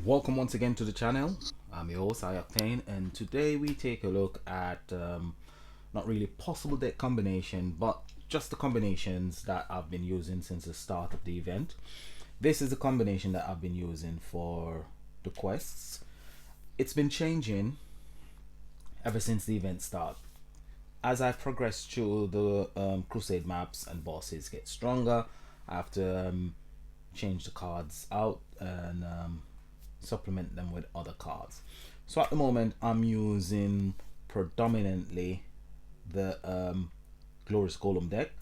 Welcome once again to the channel. I'm your host, Octane, and today we take a look at not really possible deck combination, but just the combinations that I've been using since the start of the event. This is the combination that I've been using for the quests. It's been changing ever since the event start. As I've progressed through the crusade maps and bosses get stronger, I have to change the cards out and supplement them with other cards. So at the moment I'm using predominantly the Glorious Golem deck,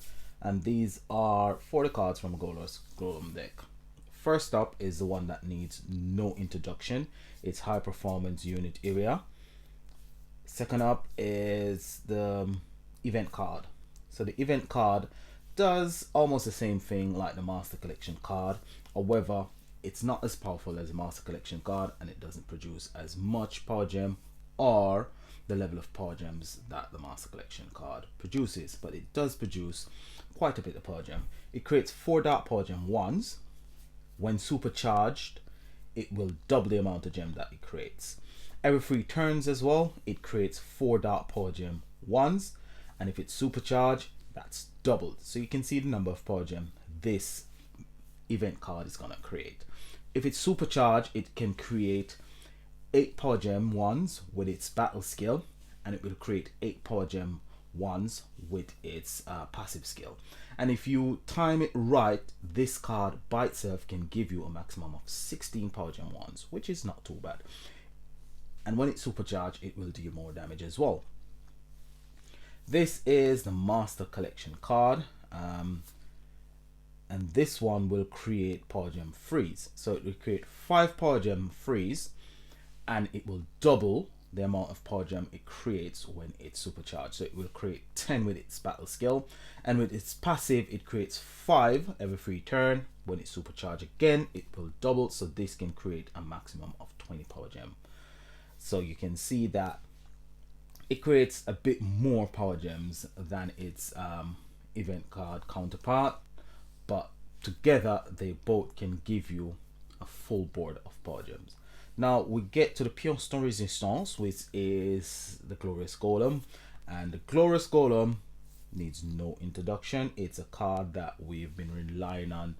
and these are 40 cards from a Glorious Golem deck. First up is the one that needs no introduction. It's High Performance Unit Area. Second up is the event card. So the event card does almost the same thing like the Master Collection card. However, it's not as powerful as a Master Collection card, and it doesn't produce as much power gem or the level of power gems that the Master Collection card produces, but it does produce quite a bit of power gem. It creates 4 dark power gem ones. When supercharged, it will double the amount of gem that it creates. Every 3 turns as well, it creates 4 dark power gem ones, and if it's supercharged, that's doubled. So you can see the number of power gem this event card is gonna create. If it's supercharged, it can create 8 power gem ones with its battle skill, and it will create 8 power gem ones with its passive skill. And if you time it right, this card by itself can give you a maximum of 16 power gem ones, which is not too bad. And when it's supercharged, it will deal more damage as well. This is the Master Collection card, and this one will create power gem freeze. So it will create 5 power gem freeze, and it will double the amount of power gem it creates when it's supercharged. So it will create 10 with its battle skill, and with its passive it creates 5 every 3 turn. When it's supercharged again, it will double, so this can create a maximum of 20 power gem. So you can see that it creates a bit more power gems than its event card counterpart, but together they both can give you a full board of power gems. Now we get to the Pièce Resistance, which is the Glorious Golem, and the Glorious Golem needs no introduction. It's a card that we've been relying on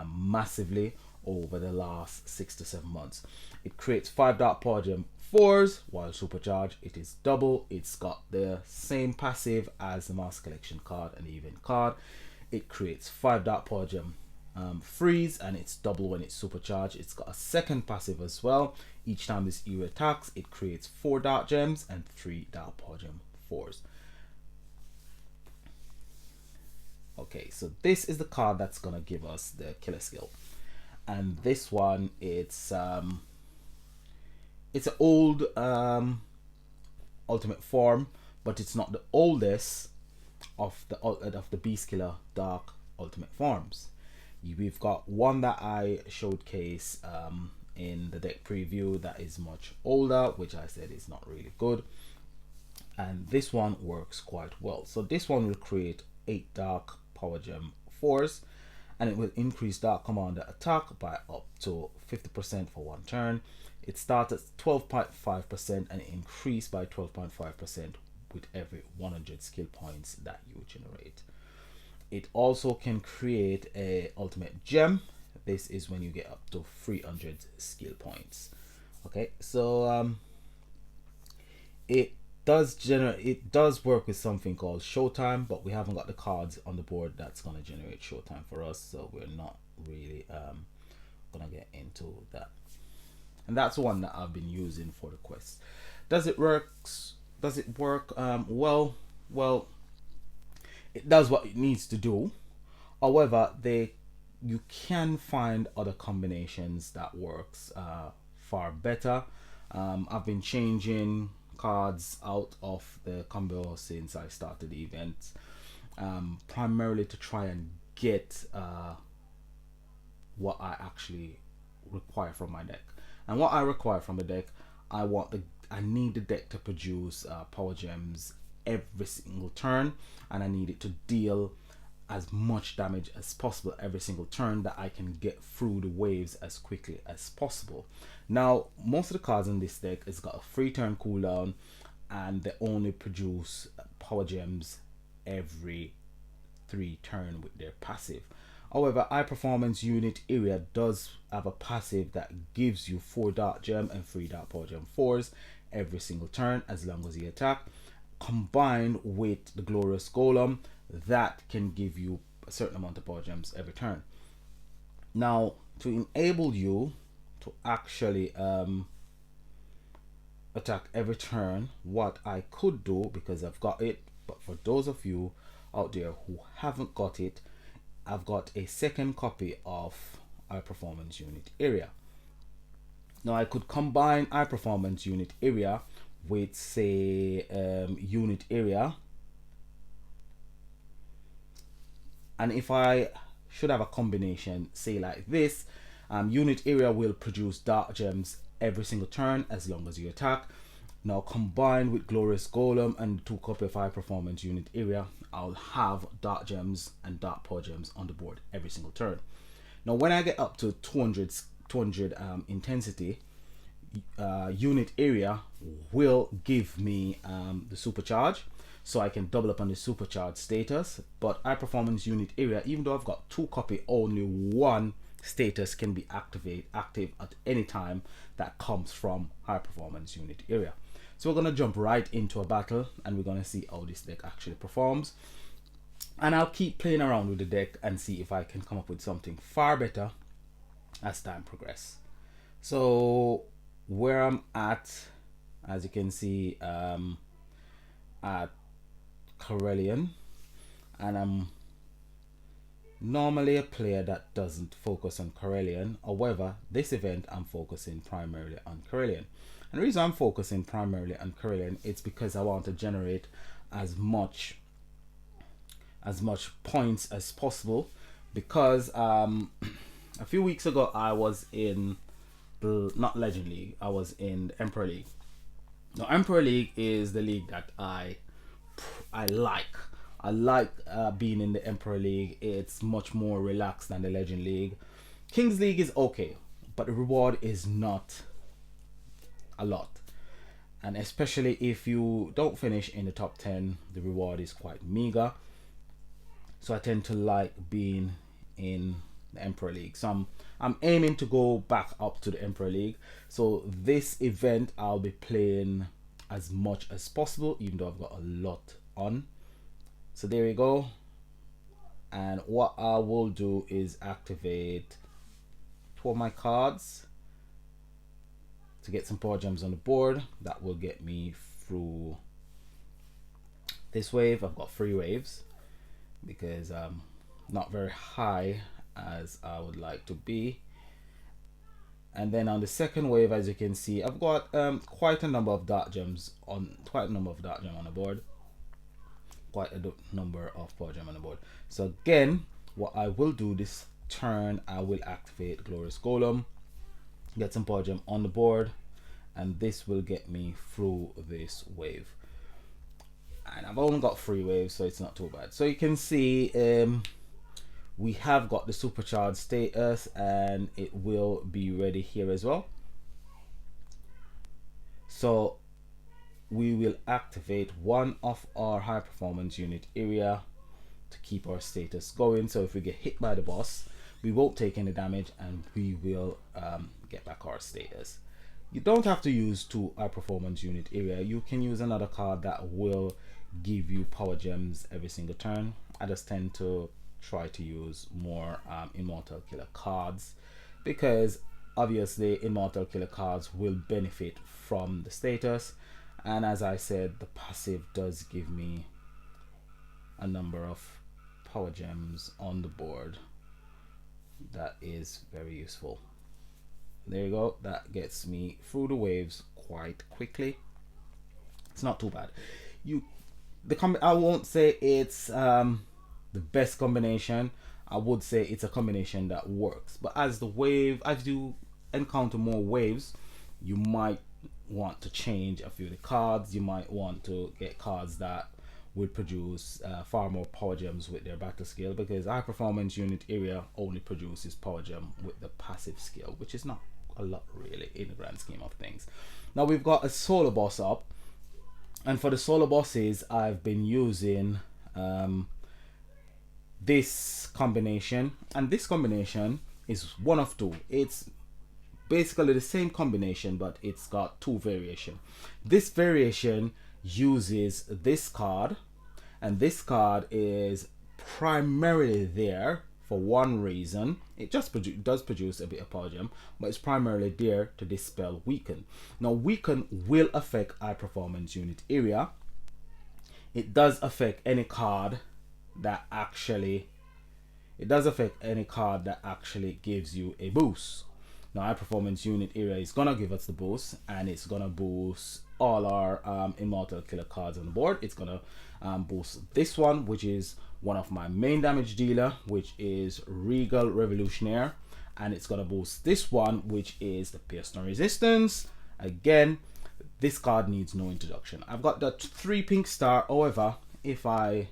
massively over the last 6 to 7 months. It creates 5 dark power gem 4s while supercharged. It is double. It's got the same passive as the Master Collection card and the event card. It creates 5 dark power gem freeze, and it's double when it's supercharged. It's got a second passive as well. Each time this hero attacks, it creates 4 dark gems and 3 dark power gem 4s. Okay, so this is the card that's gonna give us the killer skill, and this one it's an old ultimate form, but it's not the oldest of the Beast Killer Dark ultimate forms. We've got one that I showcase in the deck preview that is much older, which I said is not really good, and this one works quite well. So this one will create 8 dark power gem 4s, and it will increase Dark Commander attack by up to 50% for 1 turn. It starts at 12.5% and it increased by 12.5% with every 100 skill points that you generate. It also can create a ultimate gem. This is when you get up to 300 skill points. Okay, so it does work with something called Showtime, but we haven't got the cards on the board that's going to generate Showtime for us, so we're not really gonna get into that. And that's one that I've been using for the quest. Does it work? Well, it does what it needs to do. However, you can find other combinations that works far better. I've been changing cards out of the combo since I started the event, primarily to try and get what I actually require from my deck. And what I require from the deck, I need the deck to produce power gems every single turn, and I need it to deal as much damage as possible every single turn, that I can get through the waves as quickly as possible. Now, most of the cards in this deck has got a 3-turn cooldown, and they only produce power gems every 3 turn with their passive. However, High Performance Unit Area does have a passive that gives you 4 Dark Gem and 3 Dark Power Gem 4s every single turn as long as you attack. Combined with the Glorious Golem, that can give you a certain amount of Power Gems every turn. Now, to enable you to actually attack every turn, what I could do, because I've got it, but for those of you out there who haven't got it, I've got a second copy of High Performance Unit Area. Now I could combine High Performance Unit Area with, say, Unit Area, and if I should have a combination, say like this, Unit Area will produce Dark Gems every single turn as long as you attack. Now combined with Glorious Golem and 2 copy of High Performance Unit Area, I'll have Dark Gems and Dark Power Gems on the board every single turn. Now when I get up to 200 intensity, Unit Area will give me the supercharge, so I can double up on the supercharge status. But High Performance Unit Area, even though I've got 2 copy, only 1 status can be active at any time that comes from High Performance Unit Area. So we're going to jump right into a battle, and we're going to see how this deck actually performs, and I'll keep playing around with the deck and see if I can come up with something far better as time progresses. So where I'm at, as you can see, at Corellian, and I'm normally a player that doesn't focus on Corellian. However, this event I'm focusing primarily on Corellian. And the reason I'm focusing primarily on Corellian, it's because I want to generate as much points as possible, because a few weeks ago I was in the, not Legend League, I was in the Emperor League. Now Emperor League is the league that I like. I like being in the Emperor League. It's much more relaxed than the Legend League. Kings League is okay, but the reward is not a lot, and especially if you don't finish in the top 10, the reward is quite meager. So I tend to like being in the Emperor League. So I'm aiming to go back up to the Emperor League. So this event I'll be playing as much as possible, even though I've got a lot on. So there we go. And what I will do is activate 2 of my cards to get some power gems on the board. That will get me through this wave. I've got 3 waves because I'm not very high as I would like to be. And then on the second wave, as you can see, I've got quite a number of dark gems on the board, quite a number of power gem on the board. So again, what I will do this turn, I will activate Glorious Golem, get some power gem on the board, and this will get me through this wave. And I've only got 3 waves, so it's not too bad. So you can see we have got the supercharged status, and it will be ready here as well. So we will activate 1 of our High Performance Unit Area to keep our status going. So if we get hit by the boss, we won't take any damage, and we will get back our status. You don't have to use 2 High Performance Unit Area. You can use another card that will give you power gems every single turn. I just tend to try to use more Immortal Killer cards, because obviously Immortal Killer cards will benefit from the status, and as I said, the passive does give me a number of power gems on the board. That is very useful. There you go. That gets me through the waves quite quickly. It's not too bad. I won't say it's the best combination. I would say it's a combination that works. But as you encounter more waves, you might want to change a few of the cards. You might want to get cards that will produce far more power gems with their battle skill, because high performance unit area only produces power gem with the passive skill, which is not a lot really in the grand scheme of things. Now we've got a solo boss up, and for the solo bosses I've been using this combination, and this combination is one of two. It's basically the same combination, but it's got two variation. This variation uses this card, and this card is primarily there for one reason. It just does produce a bit of power gem, but it's primarily there to dispel weaken. Now weaken will affect high performance unit area. It does affect any card that actually gives you a boost. Now high performance unit area is gonna give us the boost, and it's gonna boost all our immortal killer cards on the board. It's gonna boost this one, which is one of my main damage dealer, which is Regal Revolutionaire, and it's gonna boost this one, which is the Pierce No Resistance. Again, this card needs no introduction. I've got that 3 pink star. However, if I'm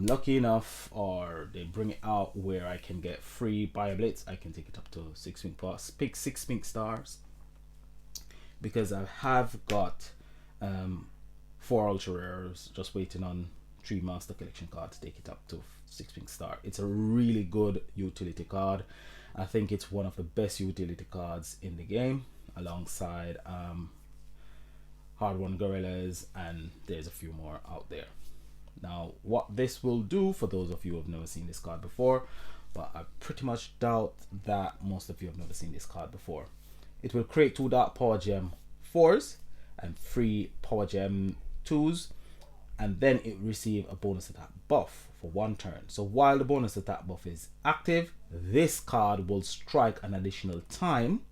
lucky enough, or they bring it out where I can get free Bio Blitz, I can take it up to 6 pink plus, pick 6 pink stars, because I have got 4 ultra rares just waiting on 3 master collection cards to take it up to 6 pink star. It's a really good utility card. I think it's one of the best utility cards in the game, alongside Hard One Gorillas, and there's a few more out there. Now what this will do, for those of you who have never seen this card before, but I pretty much doubt that most of you have never seen this card before, it will create 2 Dark Power Gem 4s and 3 Power Gem 2s, and then it will receive a bonus attack buff for 1 turn. So while the bonus attack buff is active, this card will strike an additional time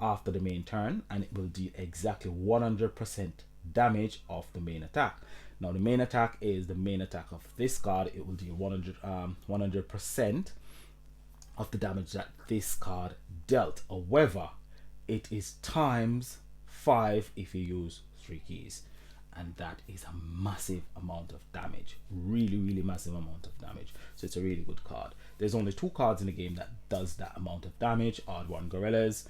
after the main turn, and it will deal exactly 100% damage of the main attack. Now the main attack is the main attack of this card. It will deal 100% of the damage that this card dealt. However, it is times 5 if you use 3 keys, and that is a massive amount of damage. Really massive amount of damage. So it's a really good card. There's only 2 cards in the game that does that amount of damage: Odd One Gorillas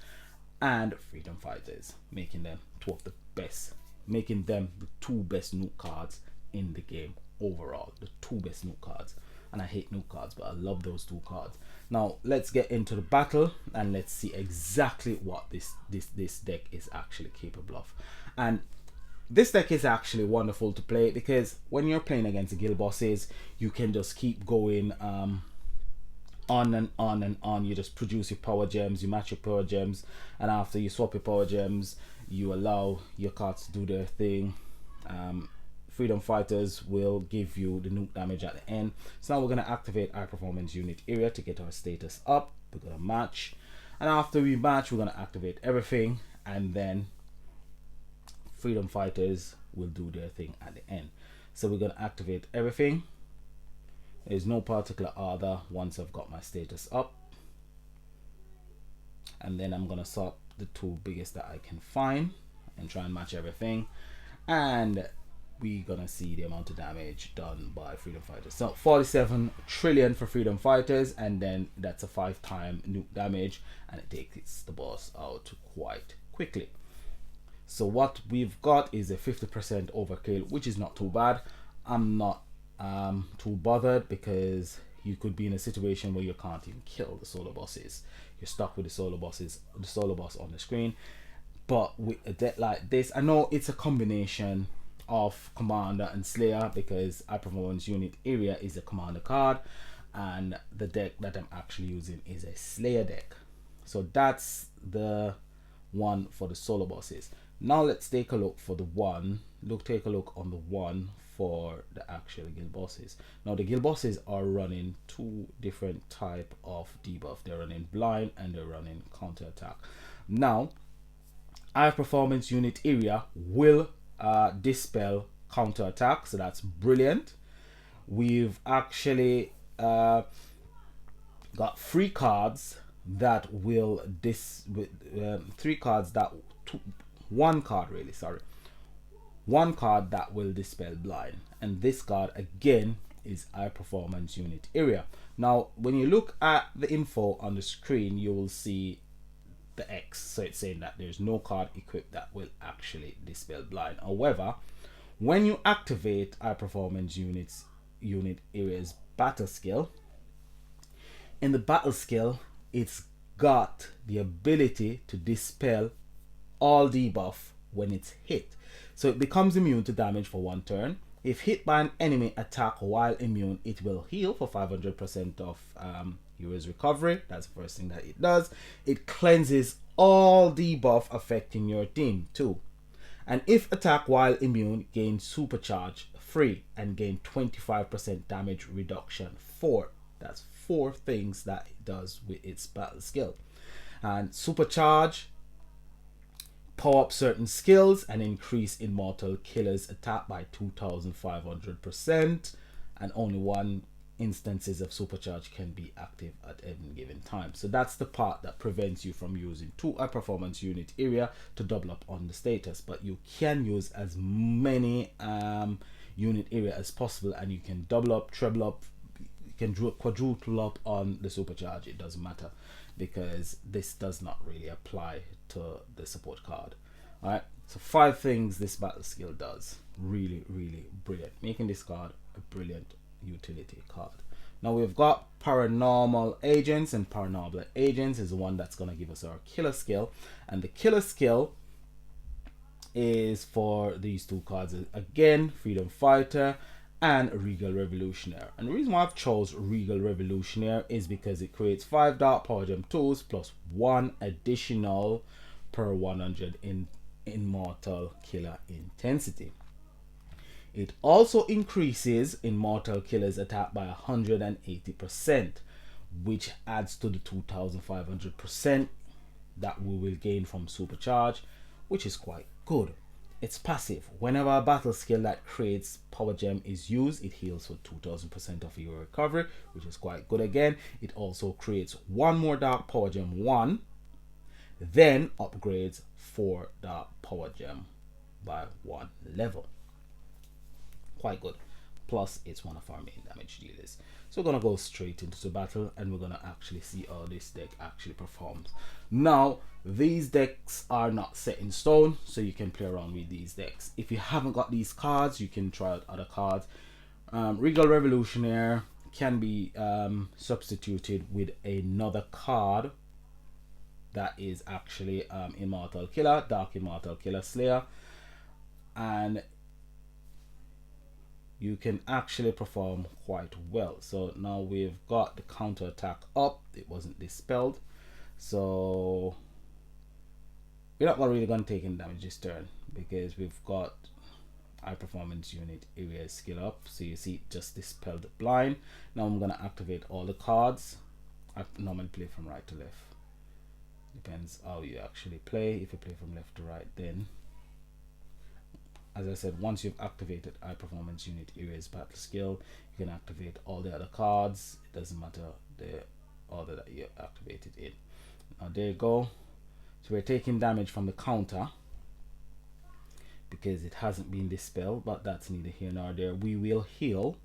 and Freedom Fighters, making them 2 of the best, making them the 2 best nuke cards in the game overall. The 2 best nuke cards. And I hate nuke cards, but I love those 2 cards. Now let's get into the battle, and let's see exactly what this deck is actually capable of. And this deck is actually wonderful to play, because when you're playing against the guild bosses, you can just keep going on and on and on. You just produce your power gems, you match your power gems, and after you swap your power gems, you allow your cards to do their thing. Freedom Fighters will give you the nuke damage at the end. So now we're going to activate our performance unit area to get our status up. We're going to match, and after we match, we're going to activate everything, and then Freedom Fighters will do their thing at the end. So we're going to activate everything. There's no particular order once I've got my status up, and then I'm going to sort the 2 biggest that I can find and try and match everything, and we're gonna see the amount of damage done by Freedom Fighters. So 47 trillion for Freedom Fighters, and then that's a 5-time nuke damage, and it takes the boss out quite quickly. So what we've got is a 50% overkill, which is not too bad. I'm not too bothered, because you could be in a situation where you can't even kill the solo bosses. You're stuck with the solo boss on the screen. But with a deck like this, I know it's a combination of Commander and Slayer, because High Performance Unit Area is a Commander card, and the deck that I'm actually using is a Slayer deck. So that's the one for the solo bosses. Now let's take a look for the one. Take a look on the one for the actual guild bosses. Now the guild bosses are running 2 different type of debuff. They're running blind and they're running counter attack. Now High Performance Unit Area will dispel counter attack, so that's brilliant. We've actually got 3 cards that will 3 cards that 1 card really, sorry, one card that will dispel blind, and this card again is high performance unit area. Now when you look at the info on the screen, you will see the X, so it's saying that there's no card equipped that will actually dispel blind. However, when you activate high performance unit areas battle skill, in the battle skill it's got the ability to dispel all debuff when it's hit, so it becomes immune to damage for 1 turn. If hit by an enemy attack while immune, it will heal for 500% of hero's recovery. That's the first thing that it does. It cleanses all debuff affecting your team too. And if attack while immune, gain supercharge free and gain 25% damage reduction 4. That's 4 things that it does with its battle skill. And supercharge, power up certain skills and increase immortal killer's attack by 2500%, and only 1 instances of supercharge can be active at any given time. So that's the part that prevents you from using 2 high performance unit area to double up on the status, but you can use as many unit area as possible, and you can double up, treble up, you can quadruple up on the supercharge. It doesn't matter, because this does not really apply to the support card. All right, so 5 things this battle skill does. Really brilliant, making this card a brilliant utility card. Now we've got paranormal agents, and paranormal agents is the one that's going to give us our killer skill, and the killer skill is for these 2 cards again, freedom fighter and regal revolutionary. And the reason why I've chose regal revolutionary is because it creates 5 dark power gem tools plus 1 additional per 100 in immortal killer intensity. It also increases immortal killer's attack by 180%, which adds to the 2500% that we will gain from supercharge, which is quite good. It's passive. Whenever a battle skill that creates power gem is used, it heals for 2000% of your recovery, which is quite good again. It also creates 1 more dark power gem 1, then upgrades 4 dark power gem by 1 level. Quite good. Plus it's one of our main damage dealers. So we're gonna go straight into the battle, and we're gonna actually see how this deck actually performs. Now these decks are not set in stone, so you can play around with these decks. If you haven't got these cards, you can try out other cards. Regal Revolutionary can be substituted with another card that is actually Immortal Killer, Dark Immortal Killer Slayer, and you can actually perform quite well. So now we've got the counter attack up. It wasn't dispelled, so we're not really going to take any damage this turn because we've got high performance unit area skill up. So you see it just dispelled blind. Now I'm going to activate all the cards. I normally play from right to left, depends how you actually play. If you play from left to right, then as I said, once you've activated high performance unit areas battle skill, you can activate all the other cards. It doesn't matter the order that you activated in. Now there you go. So we're taking damage from the counter because it hasn't been dispelled, but that's neither here nor there. We will heal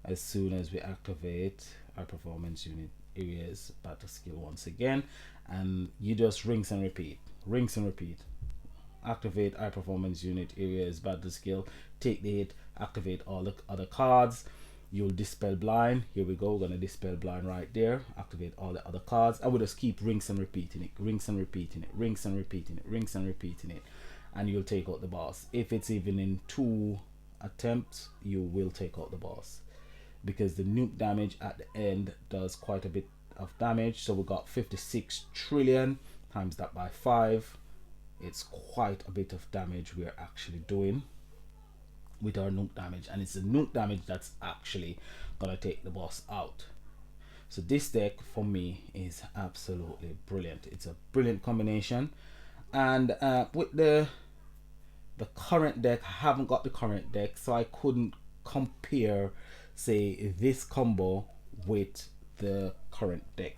as soon as we activate our performance unit areas battle skill once again, and you just rinse and repeat, activate high performance unit areas battle skill, take the hit, activate all the other cards, you'll dispel blind. Here we go, we're gonna dispel blind right there, activate all the other cards. I would just keep rinse and repeating it, and you'll take out the boss. If it's even in 2 attempts, you will take out the boss, because the nuke damage at the end does quite a bit of damage. So we got 56 trillion times that by 5. It's quite a bit of damage we're actually doing with our nuke damage, and it's the nuke damage that's actually gonna take the boss out. So this deck for me is absolutely brilliant. It's a brilliant combination, and with the current deck, I haven't got the current deck, so I couldn't compare, say, this combo with the current deck,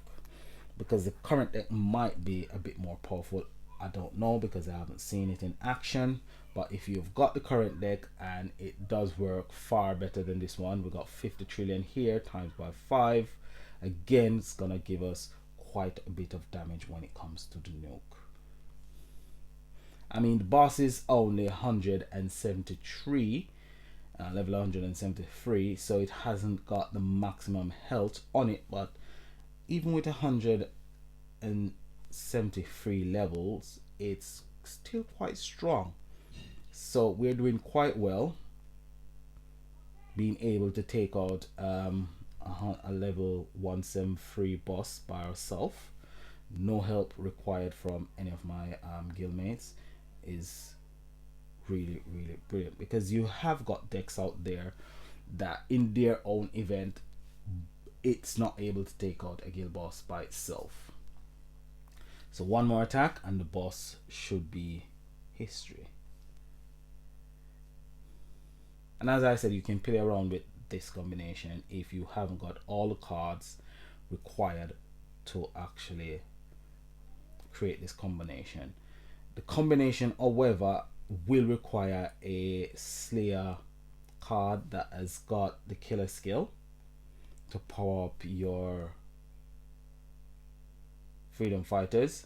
because the current deck might be a bit more powerful. I don't know because I haven't seen it in action. But if you've got the current deck and it does work far better than this one, we got 50 trillion here times by 5. Again, it's gonna give us quite a bit of damage when it comes to the nuke. I mean, the boss is only 173, level 173, so it hasn't got the maximum health on it. But even with 173 levels, it's still quite strong. So we're doing quite well, being able to take out a level 173 boss by ourselves. No help required from any of my guildmates is really brilliant, because you have got decks out there that in their own event it's not able to take out a guild boss by itself. So one more attack and the boss should be history. And as I said, you can play around with this combination if you haven't got all the cards required to actually create this combination. The combination, however, will require a Slayer card that has got the killer skill to power up your freedom fighters.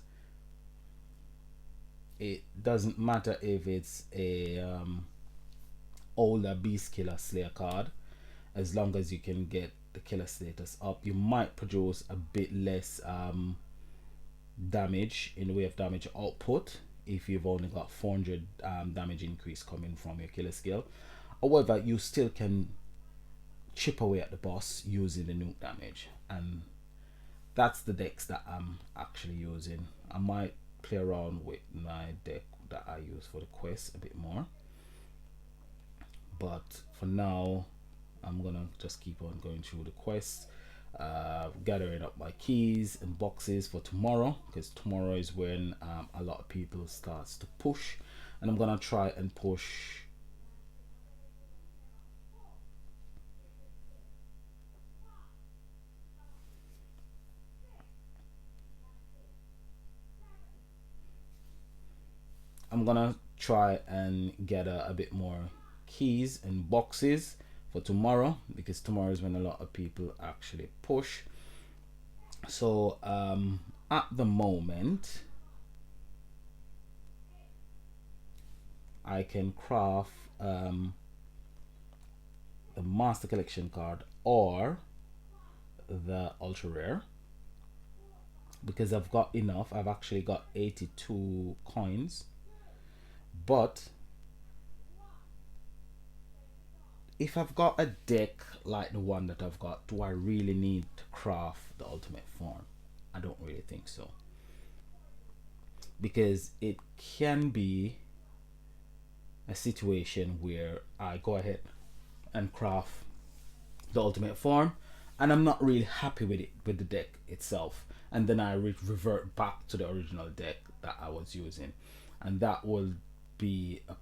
It doesn't matter if it's a older beast killer Slayer card, as long as you can get the killer status up. You might produce a bit less damage in the way of damage output if you've only got 400 damage increase coming from your killer skill. However, you still can chip away at the boss using the nuke damage, and that's the decks that I'm actually using. I might play around with my deck that I use for the quest a bit more, but for now I'm gonna just keep on going through the quest, gathering up my keys and boxes for tomorrow, because tomorrow is when a lot of people starts to push, and I'm gonna try and push get a bit more keys and boxes for tomorrow, because tomorrow is when a lot of people actually push. So at the moment I can craft the master collection card or the ultra rare, because I've got enough. I've actually got 82 coins, but if I've got a deck like the one that I've got, do I really need to craft the ultimate form? I don't really think so, because it can be a situation where I go ahead and craft the ultimate form and I'm not really happy with it, with the deck itself, and then I revert back to the original deck that I was using, and that will be a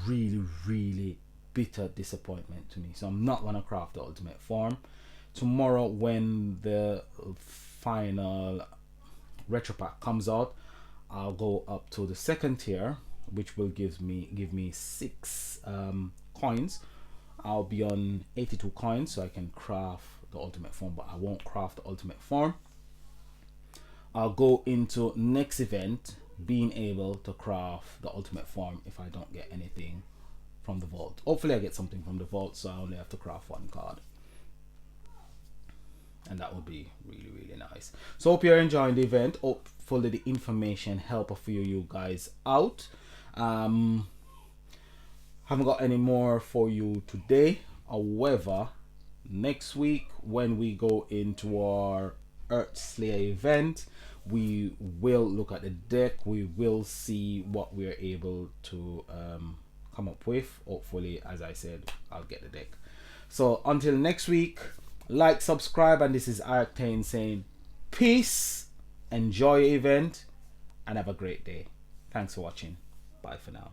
really bitter disappointment to me. So I'm not gonna craft the ultimate form. Tomorrow when the final retro pack comes out, I'll go up to the second tier, which will give me 6 coins. I'll be on 82 coins, so I can craft the ultimate form, but I won't craft the ultimate form. I'll go into next event being able to craft the ultimate form if I don't get anything from the vault. Hopefully I get something from the vault, so I only have to craft 1 card, and that would be really nice. So hope you're enjoying the event. Hopefully the information help a few of you guys out. Haven't got any more for you today. However, next week when we go into our Earth Slayer event, we will look at the deck. We will see what we're able to come up with. Hopefully, as I said, I'll get the deck. So until next week, like, subscribe, and this is Octane saying peace, enjoy your event, and have a great day. Thanks for watching. Bye for now.